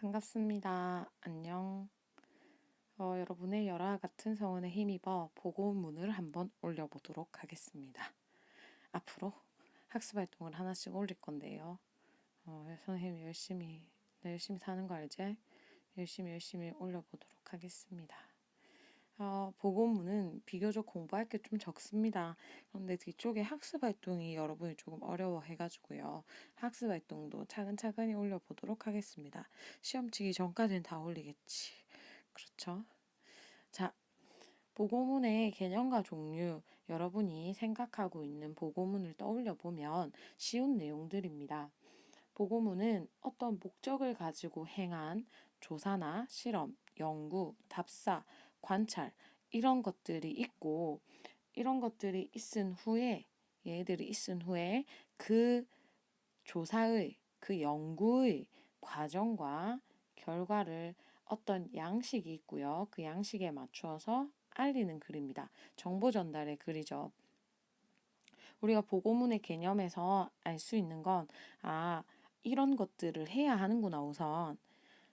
반갑습니다. 안녕. 여러분의 열화 같은 성원에 힘입어 보고문을 한번 올려보도록 하겠습니다. 앞으로 학습 활동을 하나씩 올릴 건데요. 선생님 나 열심히 사는 거 알지? 열심히 올려보도록 하겠습니다. 보고문은 비교적 공부할 게 좀 적습니다. 그런데 뒤쪽에 학습 활동이 여러분이 조금 어려워해가지고요. 학습 활동도 차근차근히 올려보도록 하겠습니다. 시험 치기 전까지는 다 올리겠지. 그렇죠? 자, 보고문의 개념과 종류, 여러분이 생각하고 있는 보고문을 떠올려 보면 쉬운 내용들입니다. 보고문은 어떤 목적을 가지고 행한 조사나 실험, 연구, 답사, 관찰 이런 것들이 있고 이런 것들이 있은 후에 얘들이 있은 후에 그 조사의 그 연구의 과정과 결과를 어떤 양식이 있고요. 그 양식에 맞추어서 알리는 글입니다. 정보 전달의 글이죠. 우리가 보고문의 개념에서 알 수 있는 건 이런 것들을 해야 하는구나 우선.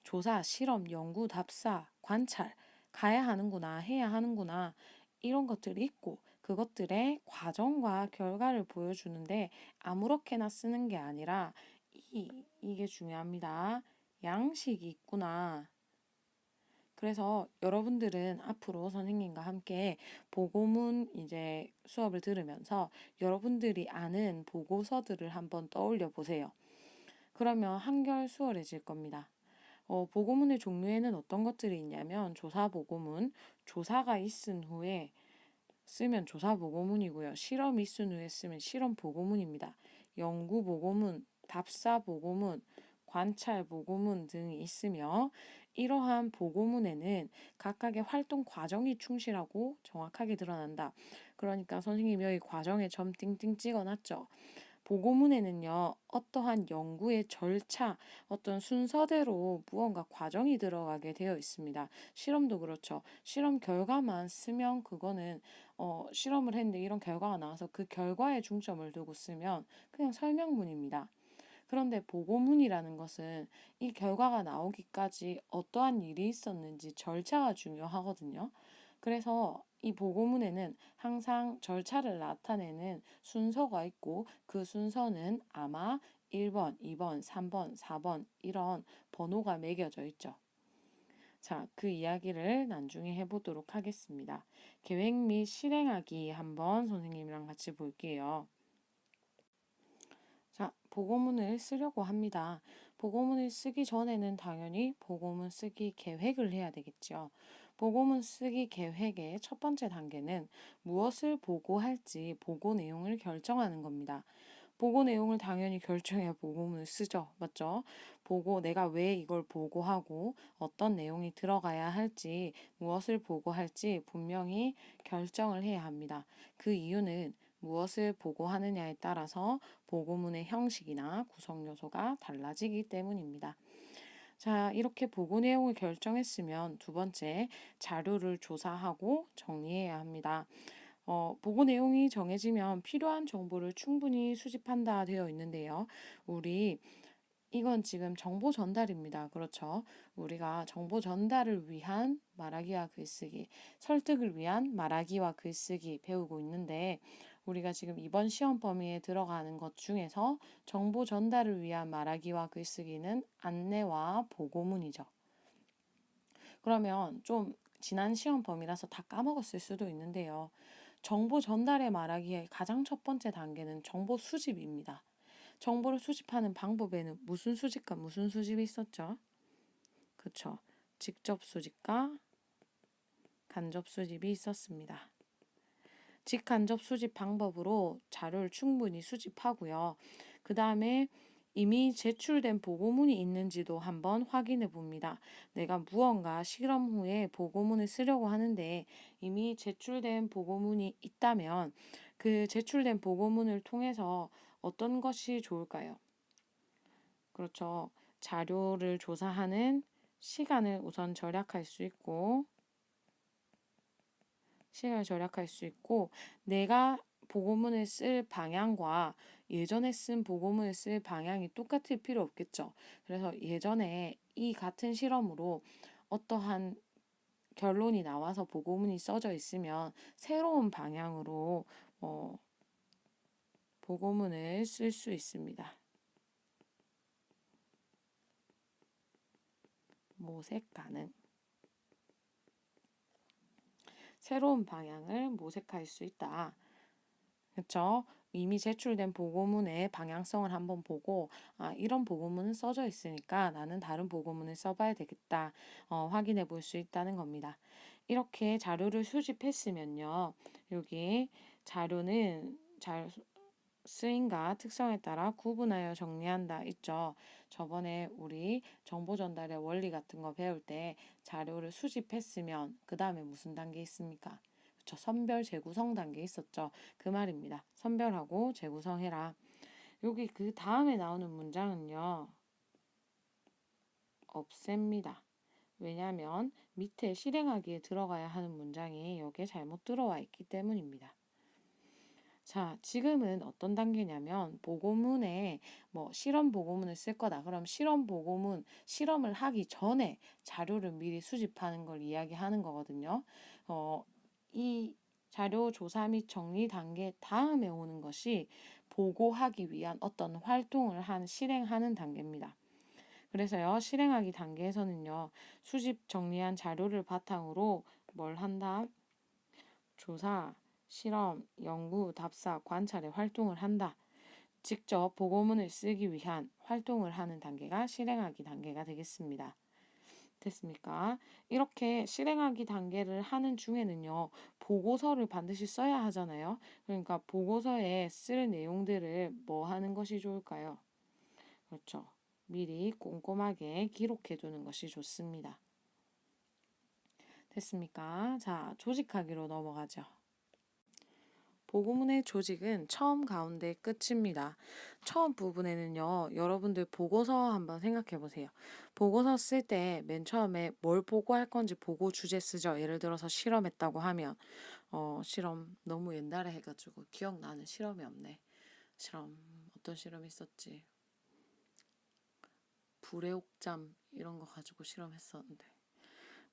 조사, 실험, 연구, 답사, 관찰 가야 하는구나, 해야 하는구나 이런 것들이 있고 그것들의 과정과 결과를 보여주는데 아무렇게나 쓰는 게 아니라 이게 중요합니다. 양식이 있구나. 그래서 여러분들은 앞으로 선생님과 함께 보고문 이제 수업을 들으면서 여러분들이 아는 보고서들을 한번 떠올려 보세요. 그러면 한결 수월해질 겁니다. 보고문의 종류에는 어떤 것들이 있냐면 조사 보고문, 조사가 있은 후에 쓰면 조사 보고문이고요. 실험이 있은 후에 쓰면 실험 보고문입니다. 연구 보고문, 답사 보고문, 관찰 보고문 등이 있으며 이러한 보고문에는 각각의 활동 과정이 충실하고 정확하게 드러난다. 그러니까 선생님이 여기 과정에 점 띵띵 찍어놨죠. 보고문에는요, 어떠한 연구의 절차, 어떤 순서대로 무언가 과정이 들어가게 되어 있습니다. 실험도 그렇죠. 실험 결과만 쓰면 그거는 실험을 했는데 이런 결과가 나와서 그 결과에 중점을 두고 쓰면 그냥 설명문입니다. 그런데 보고문이라는 것은 이 결과가 나오기까지 어떠한 일이 있었는지 절차가 중요하거든요. 그래서 이 보고문에는 항상 절차를 나타내는 순서가 있고 그 순서는 아마 1번, 2번, 3번, 4번 이런 번호가 매겨져 있죠. 자, 그 이야기를 나중에 해보도록 하겠습니다. 계획 및 실행하기 한번 선생님이랑 같이 볼게요. 자, 보고문을 쓰려고 합니다. 보고문을 쓰기 전에는 당연히 보고문 쓰기 계획을 해야 되겠죠. 보고문 쓰기 계획의 첫 번째 단계는 무엇을 보고할지 보고 내용을 결정하는 겁니다. 보고 내용을 당연히 결정해야 보고문을 쓰죠. 맞죠? 내가 왜 이걸 보고하고 어떤 내용이 들어가야 할지 무엇을 보고할지 분명히 결정을 해야 합니다. 그 이유는 무엇을 보고하느냐에 따라서 보고문의 형식이나 구성 요소가 달라지기 때문입니다. 자, 이렇게 보고 내용을 결정했으면 두 번째, 자료를 조사하고 정리해야 합니다. 보고 내용이 정해지면 필요한 정보를 충분히 수집한다 되어 있는데요. 이건 지금 정보 전달입니다. 그렇죠? 우리가 정보 전달을 위한 말하기와 글쓰기, 설득을 위한 말하기와 글쓰기 배우고 있는데 우리가 지금 이번 시험 범위에 들어가는 것 중에서 정보 전달을 위한 말하기와 글쓰기는 안내와 보고문이죠. 그러면 좀 지난 시험 범위라서 다 까먹었을 수도 있는데요. 정보 전달에 말하기에 가장 첫 번째 단계는 정보 수집입니다. 정보를 수집하는 방법에는 무슨 수집과 무슨 수집이 있었죠? 그쵸. 직접 수집과 간접 수집이 있었습니다. 직간접 수집 방법으로 자료를 충분히 수집하고요. 그 다음에 이미 제출된 보고문이 있는지도 한번 확인해 봅니다. 내가 무언가 실험 후에 보고문을 쓰려고 하는데 이미 제출된 보고문이 있다면 그 제출된 보고문을 통해서 어떤 것이 좋을까요? 그렇죠. 자료를 조사하는 시간을 우선 절약할 수 있고 내가 보고문을 쓸 방향과 예전에 쓴 보고문을 쓸 방향이 똑같을 필요 없겠죠. 그래서 예전에 이 같은 실험으로 어떠한 결론이 나와서 보고문이 써져 있으면 새로운 방향으로 보고문을 쓸 수 있습니다. 모색 가능. 새로운 방향을 모색할 수 있다. 그렇죠? 이미 제출된 보고문의 방향성을 한번 보고 이런 보고문은 써져 있으니까 나는 다른 보고문을 써봐야 되겠다. 확인해 볼 수 있다는 겁니다. 이렇게 자료를 수집했으면요. 여기 자료는 잘 쓰임과 특성에 따라 구분하여 정리한다 있죠. 저번에 우리 정보 전달의 원리 같은 거 배울 때 자료를 수집했으면 그 다음에 무슨 단계 있습니까? 그쵸, 선별, 재구성 단계 있었죠. 그 말입니다. 선별하고 재구성해라. 여기 그 다음에 나오는 문장은요. 없앱니다. 왜냐하면 밑에 실행하기에 들어가야 하는 문장이 여기에 잘못 들어와 있기 때문입니다. 자, 지금은 어떤 단계냐면 보고문에 실험 보고문을 쓸 거다. 그럼 실험 보고문, 실험을 하기 전에 자료를 미리 수집하는 걸 이야기하는 거거든요. 이 자료 조사 및 정리 단계 다음에 오는 것이 보고하기 위한 어떤 활동을 실행하는 단계입니다. 그래서요, 실행하기 단계에서는요, 수집 정리한 자료를 바탕으로 뭘 한다? 조사, 실험, 연구, 답사, 관찰의 활동을 한다. 직접 보고문을 쓰기 위한 활동을 하는 단계가 실행하기 단계가 되겠습니다. 됐습니까? 이렇게 실행하기 단계를 하는 중에는요, 보고서를 반드시 써야 하잖아요. 그러니까 보고서에 쓸 내용들을 뭐 하는 것이 좋을까요? 그렇죠. 미리 꼼꼼하게 기록해 두는 것이 좋습니다. 됐습니까? 자, 조직하기로 넘어가죠. 보고문의 조직은 처음, 가운데, 끝입니다. 처음 부분에는요, 여러분들 보고서 한번 생각해 보세요. 보고서 쓸 때 맨 처음에 뭘 보고할 건지 보고 주제 쓰죠. 예를 들어서 실험했다고 하면, 실험 너무 옛날에 해가지고 기억나는 실험이 없네. 실험, 어떤 실험이 있었지? 불의 옥잠 이런 거 가지고 실험했었는데.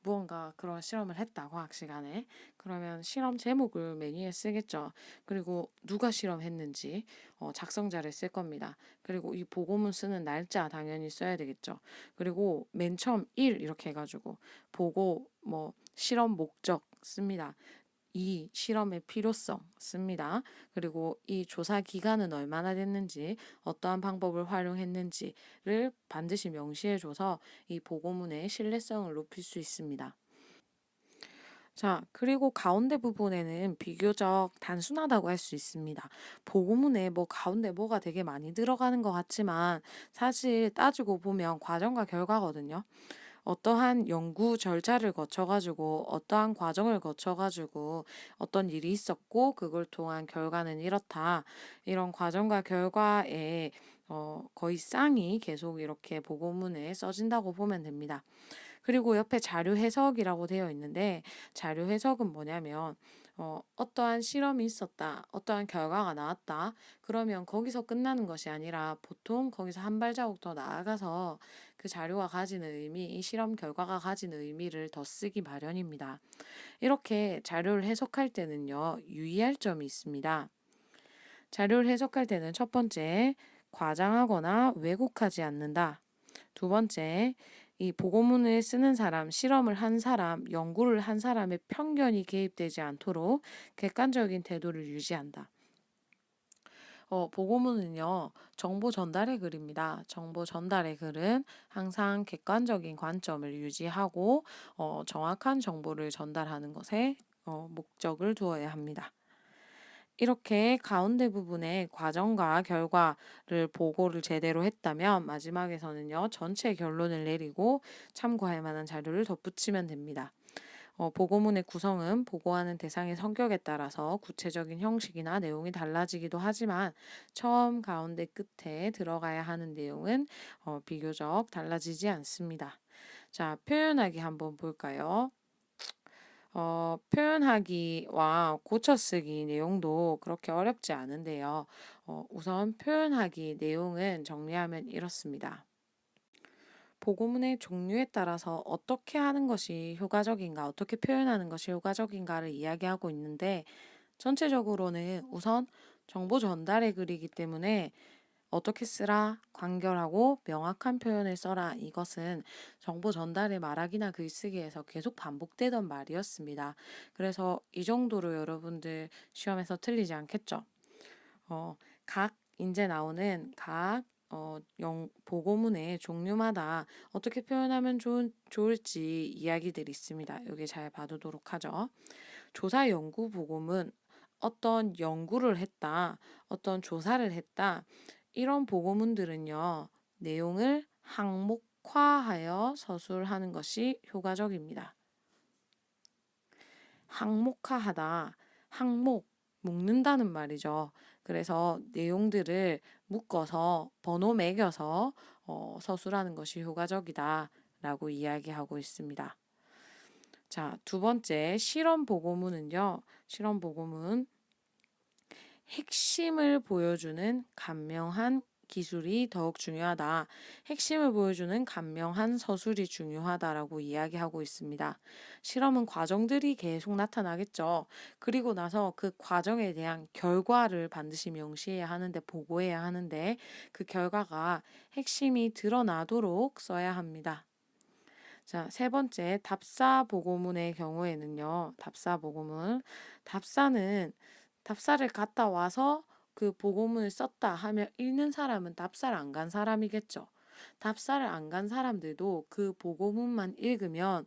무언가 그런 실험을 했다, 과학 시간에. 그러면 실험 제목을 메뉴에 쓰겠죠. 그리고 누가 실험했는지 작성자를 쓸 겁니다. 그리고 이 보고문 쓰는 날짜 당연히 써야 되겠죠. 그리고 맨 처음 일 이렇게 해가지고 보고 실험 목적 씁니다. 이 실험의 필요성 씁니다. 그리고 이 조사 기간은 얼마나 됐는지, 어떠한 방법을 활용했는지를 반드시 명시해줘서 이 보고문의 신뢰성을 높일 수 있습니다. 자, 그리고 가운데 부분에는 비교적 단순하다고 할 수 있습니다. 보고문에 가운데 뭐가 되게 많이 들어가는 것 같지만 사실 따지고 보면 과정과 결과거든요. 어떠한 연구 절차를 거쳐가지고 어떠한 과정을 거쳐가지고 어떤 일이 있었고 그걸 통한 결과는 이렇다. 이런 과정과 결과에 거의 쌍이 계속 이렇게 보고문에 써진다고 보면 됩니다. 그리고 옆에 자료 해석이라고 되어 있는데 자료 해석은 뭐냐면 어떠한 실험이 있었다. 어떠한 결과가 나왔다. 그러면 거기서 끝나는 것이 아니라 보통 거기서 한 발자국 더 나아가서 그 자료가 가지는 의미, 이 실험 결과가 가지는 의미를 더 쓰기 마련입니다. 이렇게 자료를 해석할 때는요, 유의할 점이 있습니다. 자료를 해석할 때는 첫 번째, 과장하거나 왜곡하지 않는다. 두 번째, 이 보고문을 쓰는 사람, 실험을 한 사람, 연구를 한 사람의 편견이 개입되지 않도록 객관적인 태도를 유지한다. 보고문은요, 정보 전달의 글입니다. 정보 전달의 글은 항상 객관적인 관점을 유지하고 정확한 정보를 전달하는 것에 목적을 두어야 합니다. 이렇게 가운데 부분에 과정과 결과를 보고를 제대로 했다면 마지막에서는요, 전체 결론을 내리고 참고할 만한 자료를 덧붙이면 됩니다. 보고문의 구성은 보고하는 대상의 성격에 따라서 구체적인 형식이나 내용이 달라지기도 하지만 처음, 가운데, 끝에 들어가야 하는 내용은 비교적 달라지지 않습니다. 자, 표현하기 한번 볼까요? 표현하기와 고쳐쓰기 내용도 그렇게 어렵지 않은데요. 우선 표현하기 내용은 정리하면 이렇습니다. 보고문의 종류에 따라서 어떻게 하는 것이 효과적인가, 어떻게 표현하는 것이 효과적인가를 이야기하고 있는데, 전체적으로는 우선 정보 전달의 글이기 때문에 어떻게 쓰라, 간결하고 명확한 표현을 써라. 이것은 정보 전달의 말하기나 글쓰기에서 계속 반복되던 말이었습니다. 그래서 이 정도로 여러분들 시험에서 틀리지 않겠죠? 각 인제 나오는 각 보고문의 종류마다 어떻게 표현하면 좋을지 이야기들이 있습니다. 여기 잘 봐두도록 하죠. 조사 연구 보고문, 어떤 연구를 했다, 어떤 조사를 했다, 이런 보고문들은요, 내용을 항목화하여 서술하는 것이 효과적입니다. 항목화하다, 항목, 묶는다는 말이죠. 그래서 내용들을 묶어서 번호 매겨서 서술하는 것이 효과적이다 라고 이야기하고 있습니다. 자, 두 번째 실험 보고문은요. 실험 보고문 핵심을 보여주는 간명한 기술이 더욱 중요하다. 핵심을 보여주는 간명한 서술이 중요하다라고 이야기하고 있습니다. 실험은 과정들이 계속 나타나겠죠. 그리고 나서 그 과정에 대한 결과를 반드시 명시해야 하는데, 보고해야 하는데, 그 결과가 핵심이 드러나도록 써야 합니다. 자, 세 번째, 답사 보고문의 경우에는요, 답사는 답사를 갔다 와서 그 보고문을 썼다 하면 읽는 사람은 답사를 안 간 사람이겠죠. 답사를 안 간 사람들도 그 보고문만 읽으면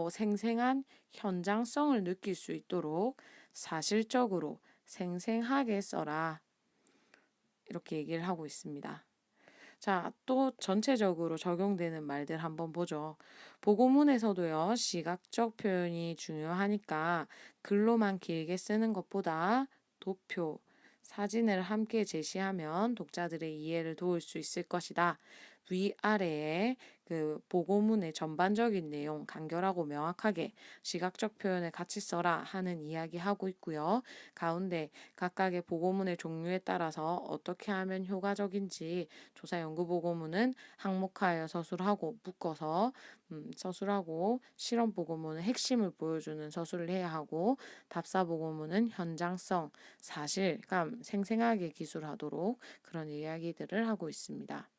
생생한 현장성을 느낄 수 있도록 사실적으로 생생하게 써라. 이렇게 얘기를 하고 있습니다. 자, 또 전체적으로 적용되는 말들 한번 보죠. 보고문에서도요, 시각적 표현이 중요하니까 글로만 길게 쓰는 것보다 도표, 사진을 함께 제시하면 독자들의 이해를 도울 수 있을 것이다. 위아래에 그 보고문의 전반적인 내용 간결하고 명확하게 시각적 표현을 같이 써라 하는 이야기 하고 있고요. 가운데 각각의 보고문의 종류에 따라서 어떻게 하면 효과적인지 조사 연구 보고문은 항목화하여 서술하고 묶어서 서술하고, 실험 보고문은 핵심을 보여주는 서술을 해야 하고, 답사 보고문은 현장성, 사실감, 생생하게 기술하도록 그런 이야기들을 하고 있습니다.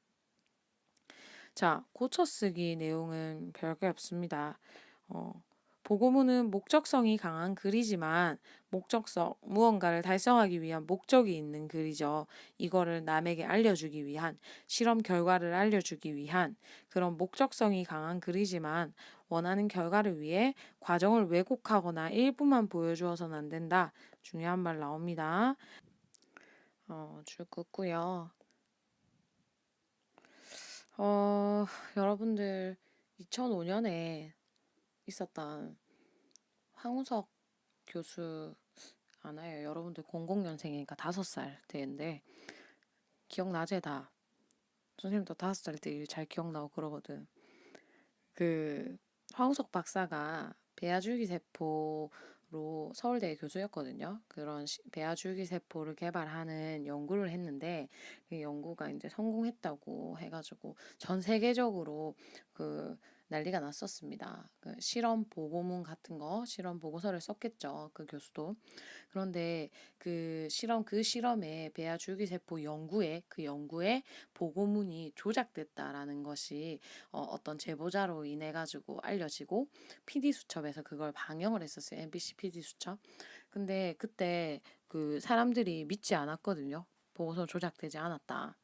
자, 고쳐쓰기 내용은 별게 없습니다. 보고문은 목적성이 강한 글이지만 무언가를 달성하기 위한 목적이 있는 글이죠. 이거를 남에게 알려주기 위한, 실험 결과를 알려주기 위한 그런 목적성이 강한 글이지만 원하는 결과를 위해 과정을 왜곡하거나 일부만 보여주어서는 안 된다. 중요한 말 나옵니다. 줄 긋고요. 여러분들 2005년에 있었던 황우석 교수 아나요? 여러분들 00년생이니까 5살 때인데 기억나제 다. 선생님도 5살 때 일 잘 기억나고 그러거든. 그 황우석 박사가 배아줄기세포로 서울대 교수였거든요. 그런 배아줄기세포를 개발하는 연구를 했는데 그 연구가 이제 성공했다고 해가지고 전 세계적으로 그 난리가 났었습니다. 그 실험 보고문 같은 거, 실험 보고서를 썼겠죠. 그 교수도. 그런데 그 실험에 배아 줄기세포 연구에 보고문이 조작됐다라는 것이 어떤 제보자로 인해 가지고 알려지고 PD 수첩에서 그걸 방영을 했었어요. MBC PD 수첩. 근데 그때 그 사람들이 믿지 않았거든요. 보고서 조작되지 않았다.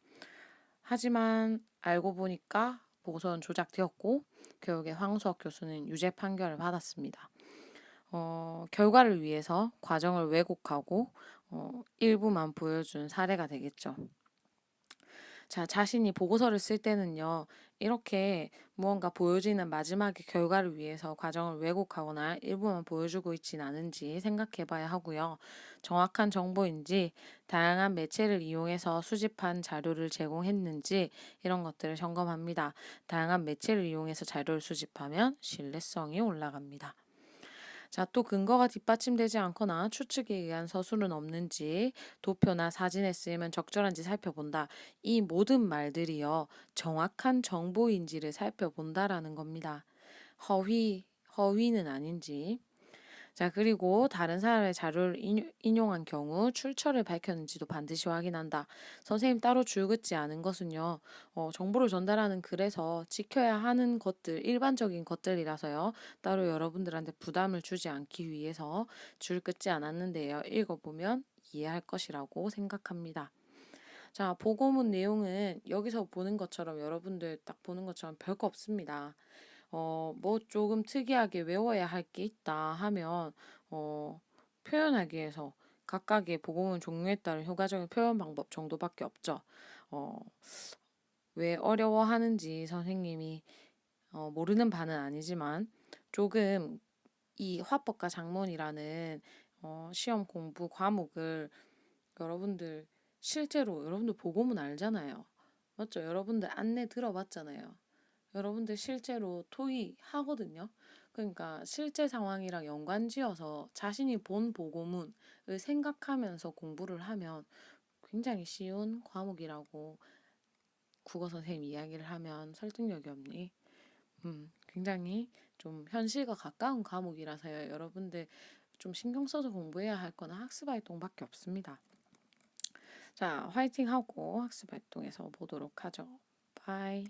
하지만 알고 보니까 보고서는 조작되었고 결국에 황수학 교수는 유죄 판결을 받았습니다. 결과를 위해서 과정을 왜곡하고 일부만 보여준 사례가 되겠죠. 자, 자신이 보고서를 쓸 때는요, 이렇게 무언가 보여지는 마지막에 결과를 위해서 과정을 왜곡하거나 일부만 보여주고 있진 않은지 생각해 봐야 하고요. 정확한 정보인지, 다양한 매체를 이용해서 수집한 자료를 제공했는지, 이런 것들을 점검합니다. 다양한 매체를 이용해서 자료를 수집하면 신뢰성이 올라갑니다. 자, 또 근거가 뒷받침되지 않거나 추측에 의한 서술은 없는지, 도표나 사진에 쓰이면 적절한지 살펴본다. 이 모든 말들이요, 정확한 정보인지를 살펴본다라는 겁니다. 허위는 아닌지. 자, 그리고 다른 사람의 자료를 인용한 경우 출처를 밝혔는지도 반드시 확인한다. 선생님 따로 줄긋지 않은 것은요, 정보를 전달하는 글에서 지켜야 하는 것들, 일반적인 것들이라서요, 따로 여러분들한테 부담을 주지 않기 위해서 줄긋지 않았는데요. 읽어보면 이해할 것이라고 생각합니다. 자, 보고문 내용은 여기서 보는 것처럼 여러분들 딱 보는 것처럼 별거 없습니다. 뭐 조금 특이하게 외워야 할 게 있다 하면, 표현하기 위해서 각각의 보고문 종류에 따른 효과적인 표현 방법 정도밖에 없죠. 어, 왜 어려워하는지 선생님이 모르는 바는 아니지만 조금 이 화법과 작문이라는 시험 공부 과목을 여러분들 실제로 여러분들 보고문 알잖아요. 맞죠? 여러분들 안내 들어봤잖아요. 여러분들 실제로 토의 하거든요. 그러니까 실제 상황이랑 연관지어서 자신이 본 보고문을 생각하면서 공부를 하면 굉장히 쉬운 과목이라고 국어 선생님 이야기를 하면 설득력이 없니? 굉장히 좀 현실과 가까운 과목이라서요. 여러분들 좀 신경 써서 공부해야 할 거는 학습 활동밖에 없습니다. 자, 화이팅 하고 학습 활동에서 보도록 하죠. 바이.